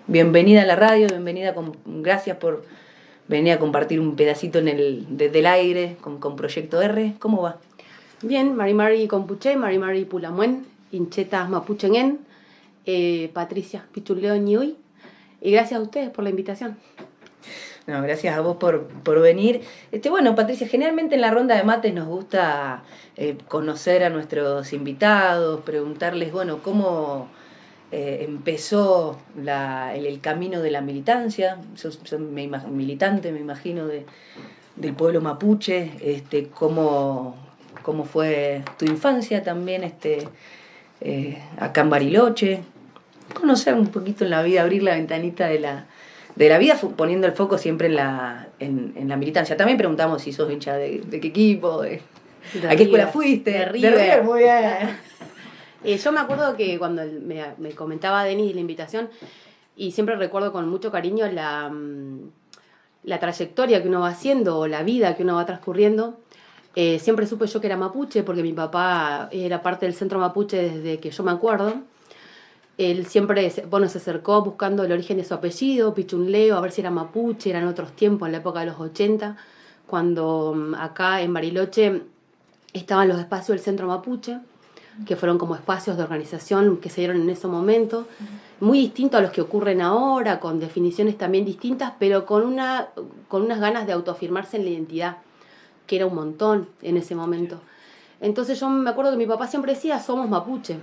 Bienvenida a la radio, gracias por venir a compartir un pedacito desde el aire con Proyecto R. ¿Cómo va? Bien, Mari Compuche, Mari Pulamuen, Inchetas Mapuchengen, Patricia Pichuleo Ñuy, y gracias a ustedes por la invitación. No, gracias a vos por venir. Bueno, Patricia, generalmente en la ronda de mates nos gusta conocer a nuestros invitados, preguntarles, cómo empezó el camino de la militancia. Sos militante, me imagino, del pueblo mapuche. ¿Cómo fue tu infancia también acá en Bariloche? Conocer un poquito en la vida, abrir la ventanita de la vida, poniendo el foco siempre en la militancia. También preguntamos si sos hincha de qué equipo, a qué escuela fuiste. De River. Muy bien. Yo me acuerdo que cuando me comentaba Denis la invitación, y siempre recuerdo con mucho cariño la trayectoria que uno va haciendo, o la vida que uno va transcurriendo. Siempre supe yo que era mapuche, porque mi papá era parte del centro mapuche desde que yo me acuerdo. Él siempre se acercó buscando el origen de su apellido, Pichunleo, a ver si era mapuche. Eran otros tiempos, en la época de los 80, cuando acá en Bariloche estaban los espacios del centro mapuche, que fueron como espacios de organización que se dieron en ese momento, muy distintos a los que ocurren ahora, con definiciones también distintas, pero con unas ganas de autoafirmarse en la identidad, que era un montón en ese momento. Entonces yo me acuerdo que mi papá siempre decía, somos mapuche.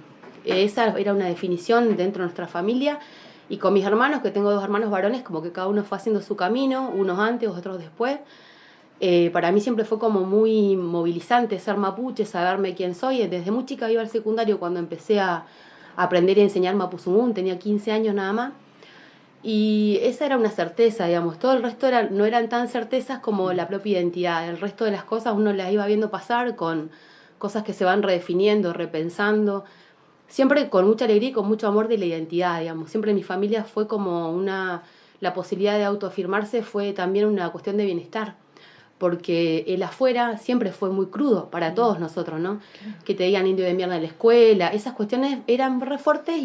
Esa era una definición dentro de nuestra familia, y con mis hermanos, que tengo 2 hermanos varones, como que cada uno fue haciendo su camino, unos antes, otros después. Para mí siempre fue como muy movilizante ser mapuche, saberme quién soy. Desde muy chica iba al secundario cuando empecé a aprender y enseñar mapuzungún, tenía 15 años nada más. Y esa era una certeza, digamos. Todo el resto no eran tan certezas como la propia identidad. El resto de las cosas uno las iba viendo pasar con cosas que se van redefiniendo, repensando. Siempre con mucha alegría y con mucho amor de la identidad, digamos. Siempre en mi familia fue como la posibilidad de autoafirmarse fue también una cuestión de bienestar, porque el afuera siempre fue muy crudo para todos nosotros, ¿no? Que te digan indio de mierda en la escuela, esas cuestiones eran re fuertes,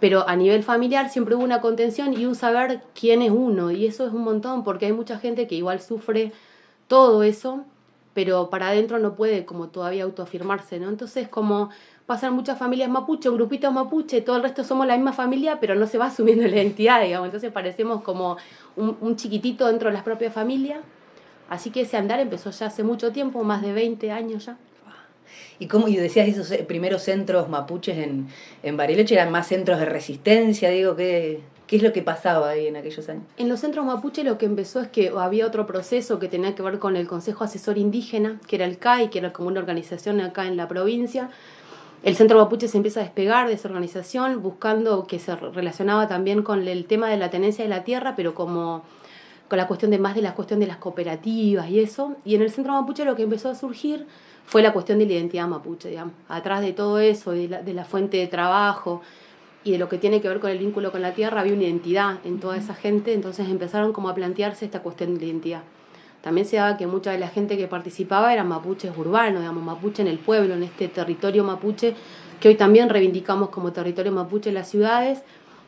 pero a nivel familiar siempre hubo una contención y un saber quién es uno, y eso es un montón, porque hay mucha gente que igual sufre todo eso, pero para adentro no puede como todavía autoafirmarse, ¿no? Entonces como pasan muchas familias mapuche, grupitos mapuche, todo el resto somos la misma familia, pero no se va asumiendo la identidad, digamos. Entonces parecemos como un chiquitito dentro de las propias familias. Así que ese andar empezó ya hace mucho tiempo, más de 20 años ya. Y decías, esos primeros centros mapuches en Bariloche eran más centros de resistencia, ¿qué es lo que pasaba ahí en aquellos años? En los centros mapuche lo que empezó es que había otro proceso que tenía que ver con el Consejo Asesor Indígena, que era el CAI, que era como una organización acá en la provincia. El centro mapuche se empieza a despegar de esa organización, buscando que se relacionaba también con el tema de la tenencia de la tierra, pero como con la cuestión de las cooperativas y eso. Y en el centro mapuche lo que empezó a surgir fue la cuestión de la identidad mapuche, digamos. Atrás de todo eso, de la fuente de trabajo y de lo que tiene que ver con el vínculo con la tierra, había una identidad en toda esa gente. Entonces empezaron como a plantearse esta cuestión de la identidad. También se daba que mucha de la gente que participaba eran mapuches urbanos, digamos, mapuche en el pueblo, en este territorio mapuche, que hoy también reivindicamos como territorio mapuche en las ciudades.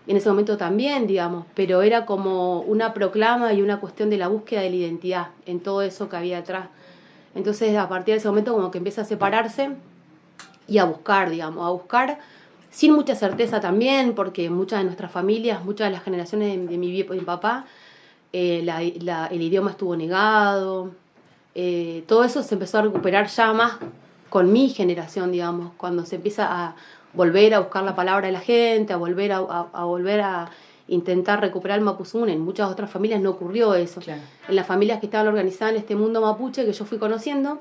En ese momento también, digamos, pero era como una proclama y una cuestión de la búsqueda de la identidad en todo eso que había atrás. Entonces, a partir de ese momento como que empieza a separarse y a buscar, digamos, sin mucha certeza también, porque muchas de nuestras familias, muchas de las generaciones de mi papá, el idioma estuvo negado. Todo eso se empezó a recuperar ya más con mi generación, digamos, cuando se empieza a volver a buscar la palabra de la gente, a volver a intentar recuperar el mapuzungún. En muchas otras familias no ocurrió eso. Claro. En las familias que estaban organizadas en este mundo mapuche que yo fui conociendo,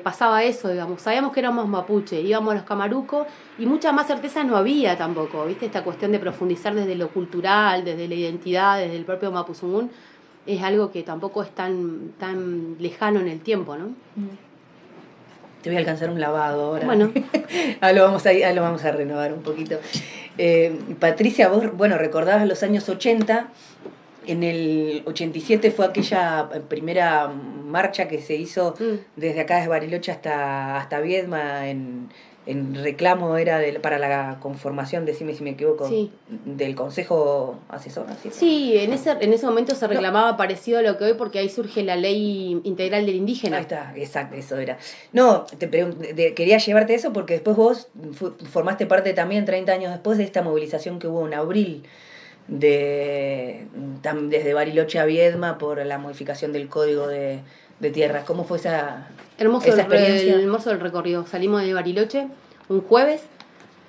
pasaba eso, digamos. Sabíamos que éramos mapuche, íbamos a los camarucos y mucha más certeza no había tampoco, ¿viste? Esta cuestión de profundizar desde lo cultural, desde la identidad, desde el propio mapuzungún, es algo que tampoco es tan lejano en el tiempo, ¿no? Te voy a alcanzar un lavado ahora. Bueno. Lo vamos a renovar un poquito. Patricia, vos, recordabas los años 80. En el 87 fue aquella primera marcha que se hizo desde acá, desde Bariloche hasta Viedma, en reclamo era para la conformación, decime si me equivoco, Sí. del Consejo Asesor. ¿Así? Sí, en ese momento se reclamaba parecido a lo que hoy, porque ahí surge la ley integral del indígena. Ahí está, exacto, eso era. No, quería llevarte a eso porque después vos formaste parte también 30 años después de esta movilización que hubo en abril desde Bariloche a Viedma por la modificación del Código de Tierras. ¿Cómo fue esa experiencia? Hermoso el recorrido. Salimos de Bariloche un jueves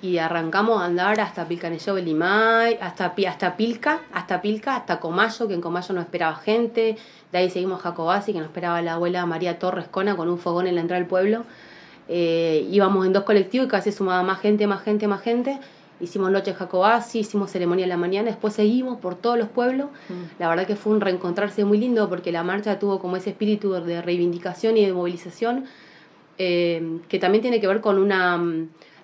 y arrancamos a andar hasta Pilcanelló, Belimay, hasta Pilca, hasta Comayo, que en Comayo nos esperaba gente. De ahí seguimos a Jacobasi, que nos esperaba la abuela María Torres Cona con un fogón en la entrada del pueblo. Íbamos en 2 colectivos y casi sumaba más gente. Hicimos noche en Jacobasi, hicimos ceremonia en la mañana, después seguimos por todos los pueblos. La verdad que fue un reencontrarse muy lindo, porque la marcha tuvo como ese espíritu de reivindicación y de movilización, que también tiene que ver con una...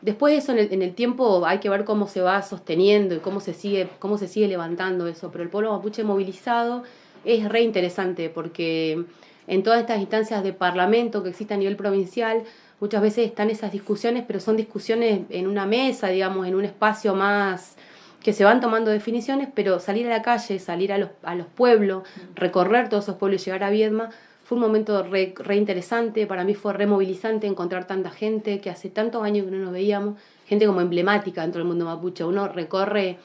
Después de eso, en el tiempo, hay que ver cómo se va sosteniendo y cómo se sigue levantando eso. Pero el pueblo mapuche movilizado es re interesante, porque en todas estas instancias de parlamento que existen a nivel provincial, muchas veces están esas discusiones, pero son discusiones en una mesa, digamos, en un espacio más que se van tomando definiciones, pero salir a la calle, salir a los pueblos, recorrer todos esos pueblos y llegar a Viedma, fue un momento re interesante. Para mí fue re movilizante encontrar tanta gente que hace tantos años que no nos veíamos, gente como emblemática dentro del mundo mapuche. Uno recorre,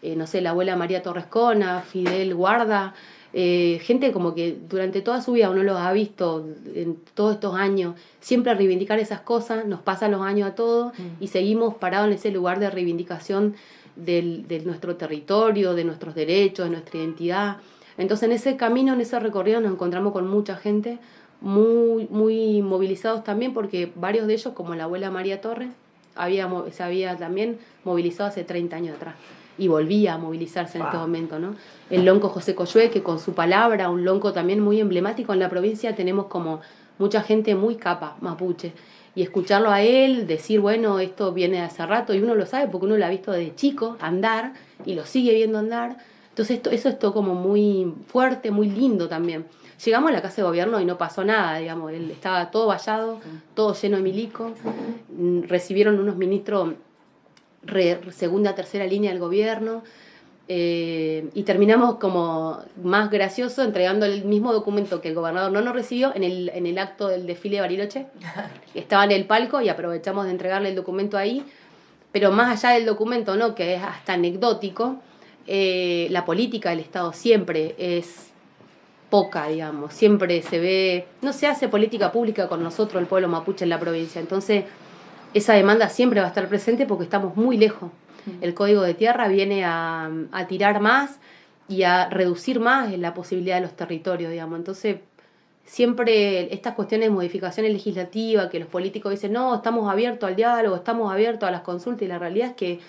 no sé, la abuela María Torres Cona, Fidel Guarda, gente como que durante toda su vida uno los ha visto en todos estos años siempre reivindicar esas cosas. Nos pasan los años a todos y seguimos parados en ese lugar de reivindicación de nuestro territorio, de nuestros derechos, de nuestra identidad. Entonces en ese camino, en ese recorrido, nos encontramos con mucha gente muy, muy movilizados también, porque varios de ellos, como la abuela María Torres, se había también movilizado hace 30 años atrás y volvía a movilizarse en este momento, ¿no? El lonco José Coyue, que con su palabra, un lonco también muy emblemático en la provincia, tenemos como mucha gente muy capa mapuche, y escucharlo a él decir, bueno, esto viene de hace rato, y uno lo sabe porque uno lo ha visto desde chico andar y lo sigue viendo andar. Entonces eso es todo como muy fuerte, muy lindo también. Llegamos a la casa de gobierno y no pasó nada, digamos, estaba todo vallado, todo lleno de milico. Recibieron unos ministros segunda, tercera línea del gobierno, y terminamos como más gracioso entregando el mismo documento que el gobernador no nos recibió en el acto del desfile de Bariloche. Estaba en el palco y aprovechamos de entregarle el documento ahí, pero más allá del documento, ¿no?, que es hasta anecdótico, la política del Estado siempre es poca, digamos, siempre se ve, no se hace política pública con nosotros, el pueblo mapuche en la provincia. Entonces esa demanda siempre va a estar presente porque estamos muy lejos. El Código de Tierra viene a tirar más y a reducir más la posibilidad de los territorios, digamos. Entonces siempre estas cuestiones de modificaciones legislativas, que los políticos dicen, no, estamos abiertos al diálogo, estamos abiertos a las consultas, y la realidad es que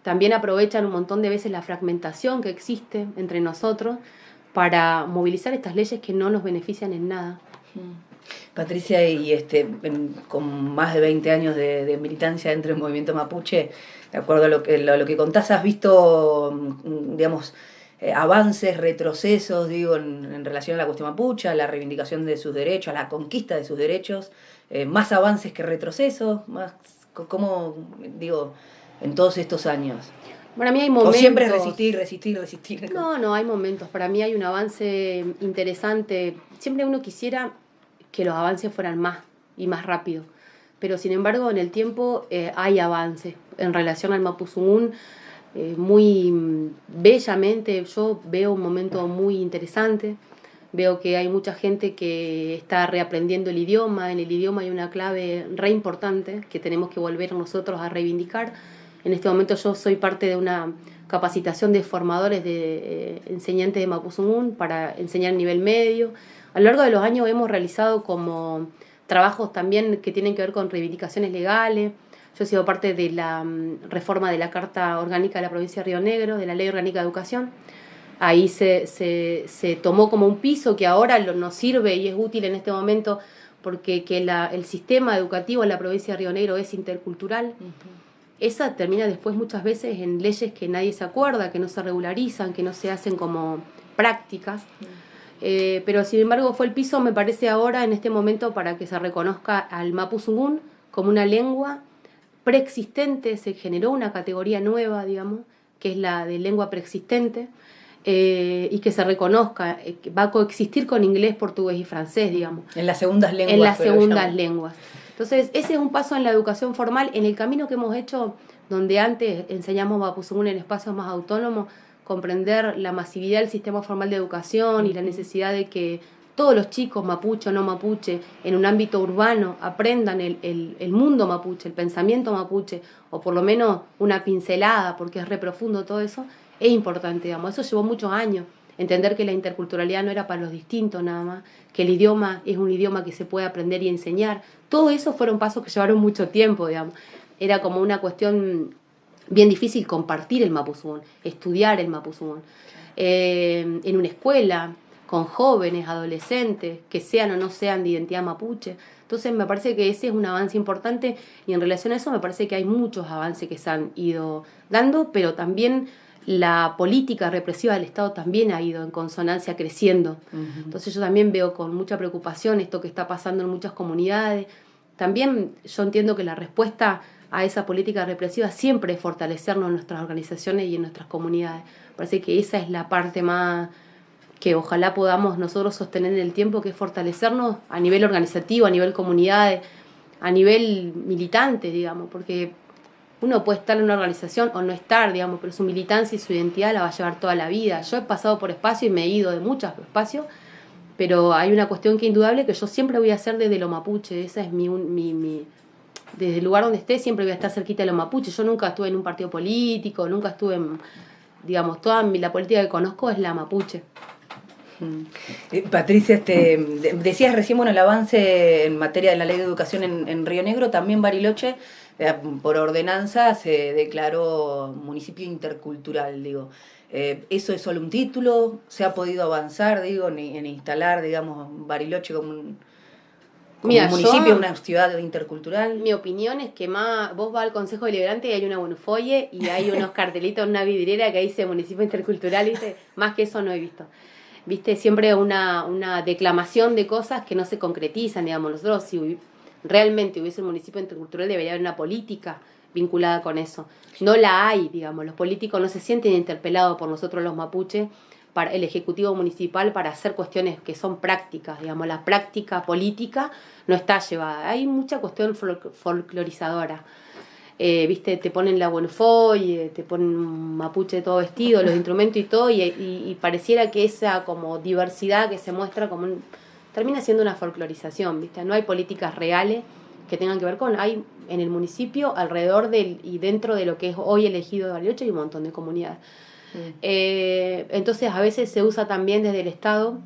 también aprovechan un montón de veces la fragmentación que existe entre nosotros para movilizar estas leyes que no nos benefician en nada. Patricia, y con más de 20 años de militancia dentro del movimiento mapuche, de acuerdo a lo que contás, ¿has visto, digamos, avances, retrocesos, digo, en relación a la cuestión mapuche, a la reivindicación de sus derechos, a la conquista de sus derechos? ¿Más avances que retrocesos? ¿Cómo, digo, en todos estos años? Para mí hay momentos... ¿O siempre resistir? No, hay momentos. Para mí hay un avance interesante. Siempre uno quisiera que los avances fueran más y más rápido, pero sin embargo en el tiempo hay avances en relación al Mapuzungún. Muy bellamente yo veo un momento muy interesante. Veo que hay mucha gente que está reaprendiendo el idioma. En el idioma hay una clave re importante que tenemos que volver nosotros a reivindicar. En este momento yo soy parte de una capacitación de formadores de enseñantes de Mapuzungún para enseñar nivel medio. A lo largo de los años hemos realizado como trabajos también que tienen que ver con reivindicaciones legales. Yo he sido parte de la reforma de la Carta Orgánica de la Provincia de Río Negro, de la Ley Orgánica de Educación. Ahí se tomó como un piso que ahora nos sirve y es útil en este momento, porque el sistema educativo en la provincia de Río Negro es intercultural. Esa termina después muchas veces en leyes que nadie se acuerda, que no se regularizan, que no se hacen como prácticas. Pero sin embargo fue el piso, me parece ahora, en este momento, para que se reconozca al Mapuzungún como una lengua preexistente, se generó una categoría nueva, digamos, que es la de lengua preexistente, y que se reconozca, que va a coexistir con inglés, portugués y francés, digamos. En las segundas lenguas. En las segundas lenguas. Entonces, ese es un paso en la educación formal, en el camino que hemos hecho, donde antes enseñamos Mapuzungún en espacios más autónomos, comprender la masividad del sistema formal de educación y la necesidad de que todos los chicos, mapuche o no mapuche, en un ámbito urbano, aprendan el mundo mapuche, el pensamiento mapuche, o por lo menos una pincelada, porque es re profundo todo eso, es importante, digamos. Eso llevó muchos años. Entender que la interculturalidad no era para los distintos nada más, que el idioma es un idioma que se puede aprender y enseñar. Todo eso fueron pasos que llevaron mucho tiempo, digamos. Era como una cuestión bien difícil compartir el Mapuzungún, estudiar el Mapuzungún. En una escuela, con jóvenes, adolescentes, que sean o no sean de identidad mapuche. Entonces me parece que ese es un avance importante y en relación a eso me parece que hay muchos avances que se han ido dando, pero también la política represiva del Estado también ha ido en consonancia creciendo. Entonces yo también veo con mucha preocupación esto que está pasando en muchas comunidades. También yo entiendo que la respuesta a esa política represiva siempre es fortalecernos en nuestras organizaciones y en nuestras comunidades. Parece que esa es la parte más que ojalá podamos nosotros sostener en el tiempo, que es fortalecernos a nivel organizativo, a nivel comunidades, a nivel militante, digamos, porque uno puede estar en una organización o no estar, digamos, pero su militancia y su identidad la va a llevar toda la vida. Yo he pasado por espacios y me he ido de muchos espacios, pero hay una cuestión que es indudable, que yo siempre voy a hacer desde lo mapuche. Esa es mi desde el lugar donde esté siempre voy a estar cerquita de lo mapuche. Yo nunca estuve en un partido político, nunca estuve en, digamos, la política que conozco es la mapuche. Patricia, decías recién, bueno, el avance en materia de la ley de educación en Río Negro, también Bariloche, por ordenanza, se declaró municipio intercultural, digo. ¿Eso es solo un título? ¿Se ha podido avanzar, digo, en instalar, digamos, Bariloche como un municipio, una ciudad intercultural? Mi opinión es que vos vas al Consejo Deliberante y hay una buenfolle y hay unos cartelitos en una vidriera que dice municipio intercultural, ¿viste? Más que eso no he visto. Viste, siempre una declamación de cosas que no se concretizan, digamos. Nosotros, si realmente hubiese un municipio intercultural, debería haber una política vinculada con eso. No la hay, digamos. Los políticos no se sienten interpelados por nosotros los mapuches, para el Ejecutivo Municipal, para hacer cuestiones que son prácticas, digamos. La práctica política no está llevada. Hay mucha cuestión folclorizadora. Viste, te ponen la buenfoy, te ponen un mapuche todo vestido, los instrumentos y todo, y pareciera que esa como diversidad que se muestra como termina siendo una folclorización, viste. No hay políticas reales que tengan que ver hay en el municipio, alrededor y dentro de lo que es hoy elegido de Bariloche, hay un montón de comunidades. Entonces a veces se usa también desde el Estado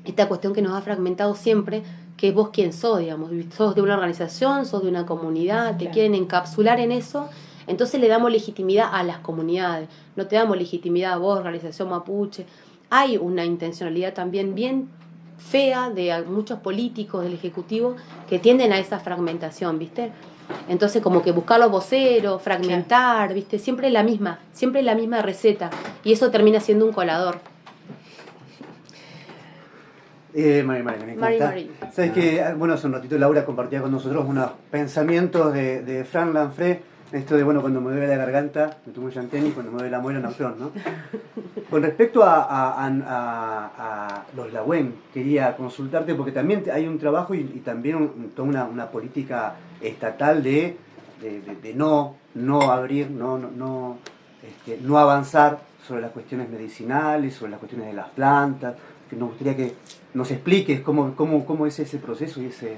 esta cuestión que nos ha fragmentado siempre, que es vos quién sos, digamos, sos de una organización, sos de una comunidad, te quieren encapsular en eso, entonces le damos legitimidad a las comunidades, no te damos legitimidad a vos, organización mapuche. Hay una intencionalidad también bien fea de muchos políticos del Ejecutivo que tienden a esa fragmentación, ¿viste? Entonces como que buscar los voceros, fragmentar, ¿viste? Siempre la misma receta, y eso termina siendo un colador. Mari, sabes que, bueno, hace un ratito Laura compartía con nosotros unos pensamientos de Fran Lanfré, esto de, bueno, cuando me duele la garganta, me tomo Yantén, y cuando me duele la muela, Nautrón, ¿no? Con respecto a los Lagüen, quería consultarte, porque también hay un trabajo y también toda una política estatal de no abrir, no avanzar sobre las cuestiones medicinales, sobre las cuestiones de las plantas. Que nos gustaría que nos expliques cómo es ese proceso y ese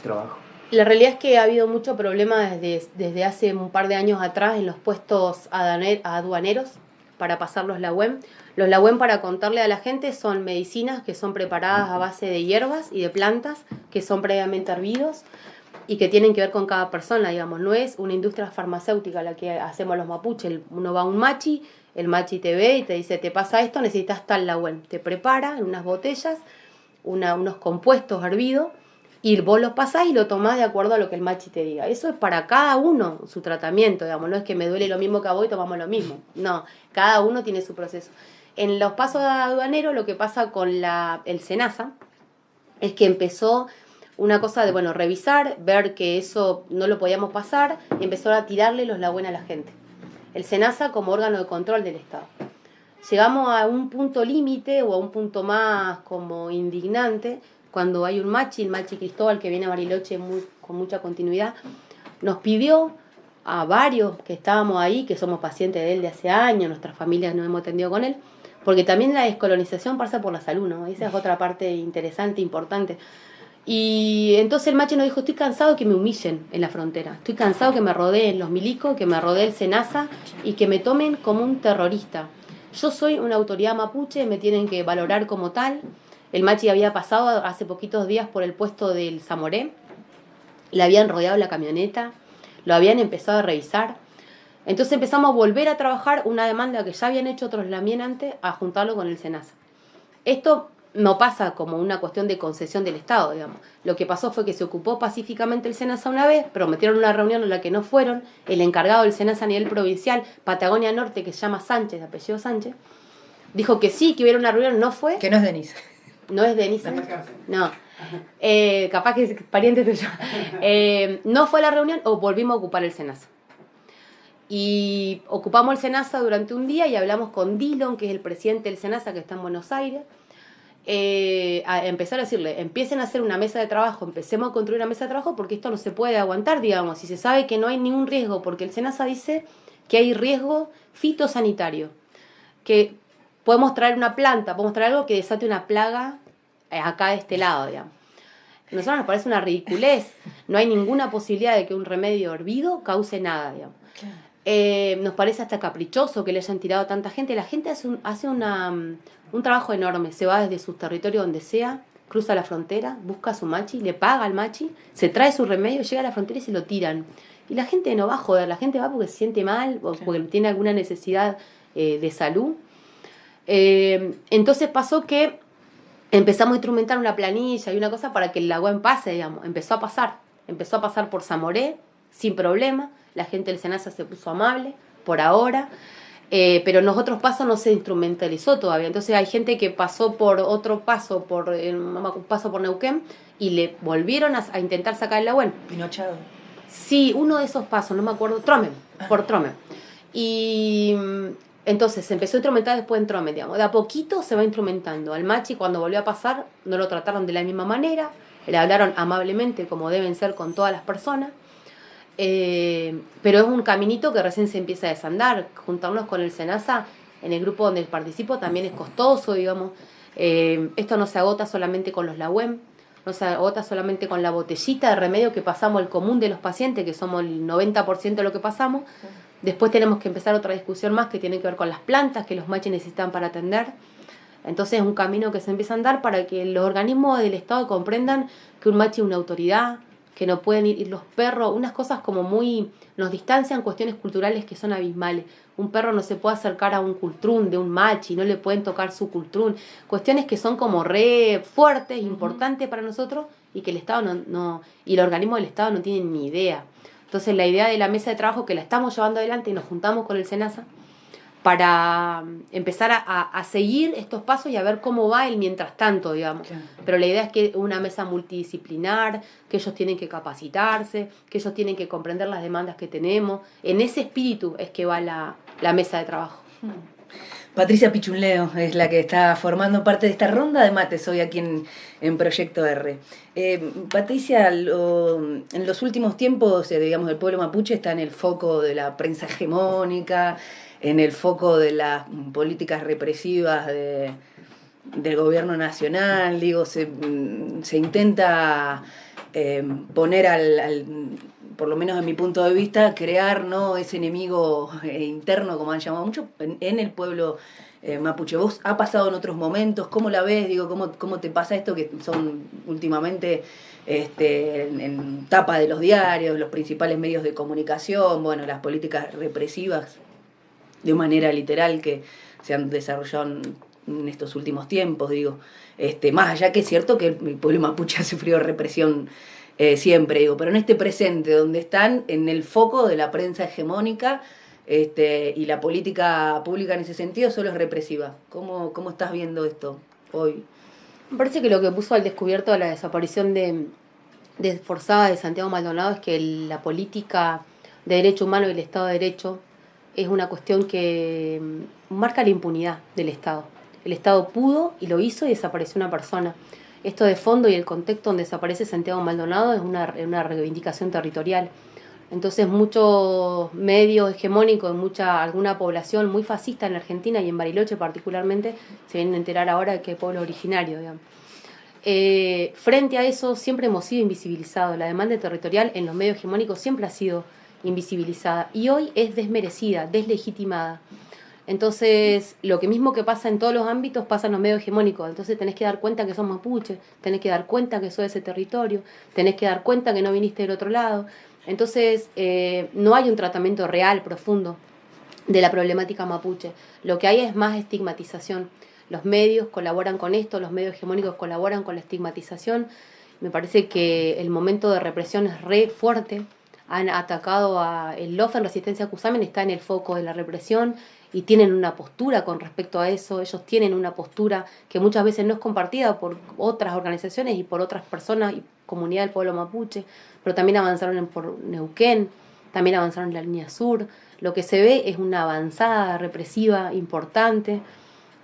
trabajo. La realidad es que ha habido mucho problema desde hace un par de años atrás en los puestos aduaneros para pasar los Lagüen. Los Lagüen, para contarle a la gente, son medicinas que son preparadas a base de hierbas y de plantas que son previamente hervidos y que tienen que ver con cada persona, digamos. No es una industria farmacéutica la que hacemos los mapuches. Uno va a un machi, el machi te ve y te dice, te pasa esto, necesitas tal Lagüen. Te prepara en unas botellas unos compuestos hervidos y vos los pasás y lo tomás de acuerdo a lo que el machi te diga. Eso es para cada uno su tratamiento, digamos. No es que me duele lo mismo que a vos y tomamos lo mismo. No, cada uno tiene su proceso. En los pasos aduaneros lo que pasa con el SENASA es que empezó una cosa de, bueno, revisar, ver que eso no lo podíamos pasar y empezó a tirarle los lagüen a la gente. El SENASA como órgano de control del Estado. Llegamos a un punto límite o a un punto más como indignante cuando hay un machi, el machi Cristóbal, que viene a Bariloche con mucha continuidad, nos pidió a varios que estábamos ahí, que somos pacientes de él de hace años, nuestras familias nos hemos atendido con él, porque también la descolonización pasa por la salud, ¿no? Esa es otra parte interesante, importante. Y entonces el machi nos dijo, estoy cansado que me humillen en la frontera, estoy cansado que me rodeen los milicos, que me rodee el SENASA y que me tomen como un terrorista. Yo soy una autoridad mapuche, me tienen que valorar como tal. El machi había pasado hace poquitos días por el puesto del Zamoré, le habían rodeado la camioneta, lo habían empezado a revisar. Entonces empezamos a volver a trabajar una demanda que ya habían hecho otros también antes, a juntarlo con el SENASA. Esto no pasa como una cuestión de concesión del Estado, digamos. Lo que pasó fue que se ocupó pacíficamente el SENASA una vez, prometieron una reunión en la que no fueron, el encargado del SENASA a nivel provincial, Patagonia Norte, que se llama Sánchez, de apellido Sánchez, dijo que sí, que hubiera una reunión, no fue. Que no es Denise. No es Denise. No. Capaz que es pariente tuyo. No fue a la reunión o volvimos a ocupar el SENASA. Y ocupamos el SENASA durante un día y hablamos con Dillon, que es el presidente del SENASA, que está en Buenos Aires. A empezar a decirle, empiecen a hacer una mesa de trabajo, empecemos a construir una mesa de trabajo porque esto no se puede aguantar, digamos, si se sabe que no hay ningún riesgo, porque el SENASA dice que hay riesgo fitosanitario, que podemos traer una planta, podemos traer algo que desate una plaga acá de este lado, digamos. A nosotros nos parece una ridiculez, no hay ninguna posibilidad de que un remedio hervido cause nada, digamos. Nos parece hasta caprichoso que le hayan tirado a tanta gente. La gente hace un trabajo enorme, se va desde su territorio donde sea, cruza la frontera, busca a su machi, le paga al machi, se trae su remedio, llega a la frontera y se lo tiran. Y la gente no va a joder, la gente va porque se siente mal o porque tiene alguna necesidad de salud. Entonces pasó que empezamos a instrumentar una planilla y una cosa para que el lagüen pase, digamos. Empezó a pasar por Zamoré sin problema. La gente del SENASA se puso amable por ahora, pero en los otros pasos no se instrumentalizó todavía. Entonces hay gente que pasó por otro paso, un paso por Neuquén, y le volvieron a intentar sacar el lagüen. Pinochado. Sí, uno de esos pasos, no me acuerdo, Tromen, por Tromen. Y entonces se empezó a instrumentar después en Tromen, digamos. De a poquito se va instrumentando. Al machi, cuando volvió a pasar, no lo trataron de la misma manera, le hablaron amablemente como deben ser con todas las personas. Pero es un caminito que recién se empieza a desandar. Juntarnos con el SENASA en el grupo donde participo también es costoso, digamos. Esto no se agota solamente con los lagüen, no se agota solamente con la botellita de remedio que pasamos el común de los pacientes, que somos el 90% de lo que pasamos. Después tenemos que empezar otra discusión más que tiene que ver con las plantas que los machis necesitan para atender. Entonces es un camino que se empieza a andar para que los organismos del Estado comprendan que un machi es una autoridad, que no pueden ir los perros, unas cosas como muy, nos distancian cuestiones culturales que son abismales. Un perro no se puede acercar a un cultrún de un machi, no le pueden tocar su cultrún, cuestiones que son como re fuertes, importantes para nosotros y que el Estado no y el organismo del Estado no tienen ni idea. Entonces la idea de la mesa de trabajo que la estamos llevando adelante y nos juntamos con el SENASA para empezar a seguir estos pasos y a ver cómo va el mientras tanto, digamos. Claro. Pero la idea es que una mesa multidisciplinar, que ellos tienen que capacitarse, que ellos tienen que comprender las demandas que tenemos. En ese espíritu es que va la mesa de trabajo. Patricia Pichunleo es la que está formando parte de esta ronda de mates hoy aquí en Proyecto R. Patricia, en los últimos tiempos, digamos, el pueblo mapuche está en el foco de la prensa hegemónica, en el foco de las políticas represivas del gobierno nacional. Digo, se intenta poner por lo menos en mi punto de vista, crear, ¿no?, ese enemigo interno, como han llamado mucho, en el pueblo mapuche. ¿Vos ha pasado en otros momentos? ¿Cómo la ves? Digo, ¿cómo te pasa esto que son últimamente en tapa de los diarios, los principales medios de comunicación, bueno, las políticas represivas de manera literal que se han desarrollado en estos últimos tiempos, digo, más allá que es cierto que el pueblo mapuche ha sufrido represión siempre, digo, pero en este presente donde están en el foco de la prensa hegemónica y la política pública en ese sentido solo es represiva. ¿Cómo estás viendo esto hoy? Me parece que lo que puso al descubierto la desaparición de forzada de Santiago Maldonado es que la política de derecho humano y el Estado de Derecho es una cuestión que marca la impunidad del Estado. El Estado pudo y lo hizo y desapareció una persona. Esto de fondo y el contexto donde desaparece Santiago Maldonado es una reivindicación territorial. Entonces muchos medios hegemónicos, alguna población muy fascista en Argentina y en Bariloche particularmente, se vienen a enterar ahora de que hay pueblo originario, digamos. Frente a eso siempre hemos sido invisibilizados. La demanda territorial en los medios hegemónicos siempre ha sido invisibilizada y hoy es desmerecida, deslegitimada. Entonces, lo que mismo que pasa en todos los ámbitos pasa en los medios hegemónicos. Entonces tenés que dar cuenta que sos mapuche, tenés que dar cuenta que sos de ese territorio, tenés que dar cuenta que no viniste del otro lado. Entonces, no hay un tratamiento real, profundo, de la problemática mapuche. Lo que hay es más estigmatización. Los medios colaboran con esto, los medios hegemónicos colaboran con la estigmatización. Me parece que el momento de represión es re fuerte. Han atacado el LOF en Resistencia Cusamen, está en el foco de la represión y tienen una postura con respecto a eso. Ellos tienen una postura que muchas veces no es compartida por otras organizaciones y por otras personas y comunidad del pueblo mapuche, pero también avanzaron por Neuquén, también avanzaron en la línea sur. Lo que se ve es una avanzada represiva importante,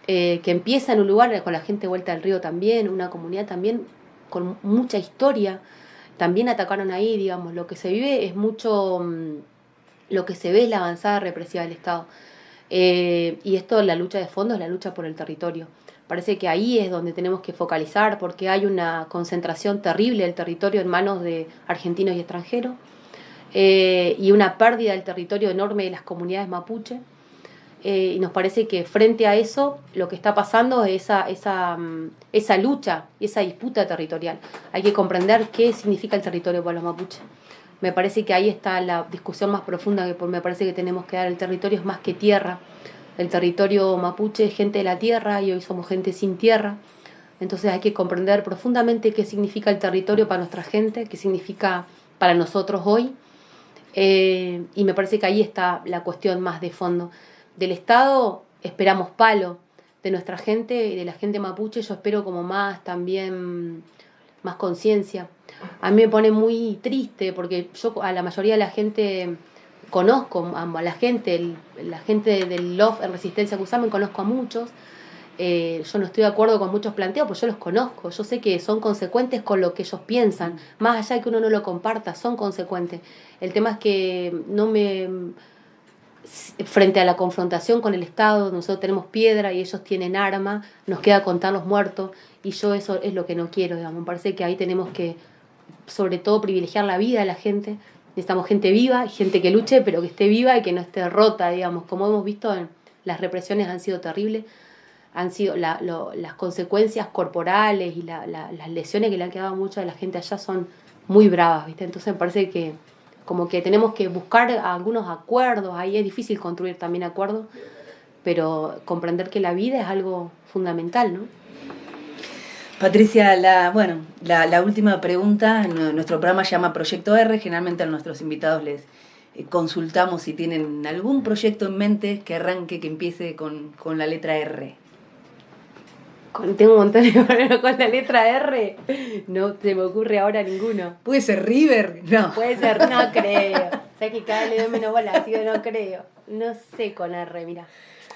que empieza en un lugar con la gente vuelta al río también, una comunidad también con mucha historia. También atacaron ahí, digamos, lo que se vive es mucho, lo que se ve es la avanzada represiva del Estado. Y esto, la lucha de fondo es la lucha por el territorio. Parece que ahí es donde tenemos que focalizar porque hay una concentración terrible del territorio en manos de argentinos y extranjeros y una pérdida del territorio enorme de las comunidades mapuche. Y nos parece que frente a eso lo que está pasando es esa lucha y esa disputa territorial. Hay que comprender qué significa el territorio para los mapuches. Me parece que ahí está la discusión más profunda que me parece que tenemos que dar. El territorio es más que tierra. El territorio mapuche es gente de la tierra y hoy somos gente sin tierra. Entonces hay que comprender profundamente qué significa el territorio para nuestra gente, qué significa para nosotros hoy. Y me parece que ahí está la cuestión más de fondo. Del Estado esperamos palo, de nuestra gente y de la gente mapuche yo espero como más también, más conciencia. A mí me pone muy triste porque yo a la mayoría de la gente conozco, a la gente del LOF en Resistencia Cusamen conozco a muchos. Yo no estoy de acuerdo con muchos planteos, pues yo los conozco, yo sé que son consecuentes con lo que ellos piensan, más allá de que uno no lo comparta, son consecuentes. El tema es que frente a la confrontación con el Estado, nosotros tenemos piedra y ellos tienen arma, nos queda contar los muertos y yo eso es lo que no quiero, digamos. Me parece que ahí tenemos que, sobre todo, privilegiar la vida de la gente. Necesitamos gente viva, gente que luche, pero que esté viva y que no esté rota, digamos. Como hemos visto, las represiones han sido terribles, han sido las consecuencias corporales y las lesiones que le han quedado a mucha de la gente allá son muy bravas, ¿viste? Entonces me parece que como que tenemos que buscar algunos acuerdos, ahí es difícil construir también acuerdos, pero comprender que la vida es algo fundamental, ¿no? Patricia, la última pregunta, nuestro programa se llama Proyecto R, generalmente a nuestros invitados les consultamos si tienen algún proyecto en mente que arranque, que empiece con la letra R. Tengo un montón de problemas con la letra R. No se me ocurre ahora ninguno. ¿Puede ser River? No. Puede ser, no creo. Sabes que cada vez le doy menos bola, así que no creo. No sé con R, mira.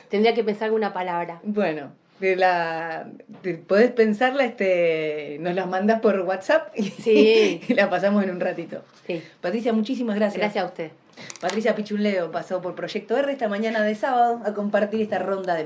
Tendría que pensar alguna palabra. Bueno, podés pensarla, nos las mandás por WhatsApp sí. y la pasamos en un ratito. Sí. Patricia, muchísimas gracias. Gracias a usted. Patricia Pichuleo pasó por Proyecto R esta mañana de sábado a compartir esta ronda de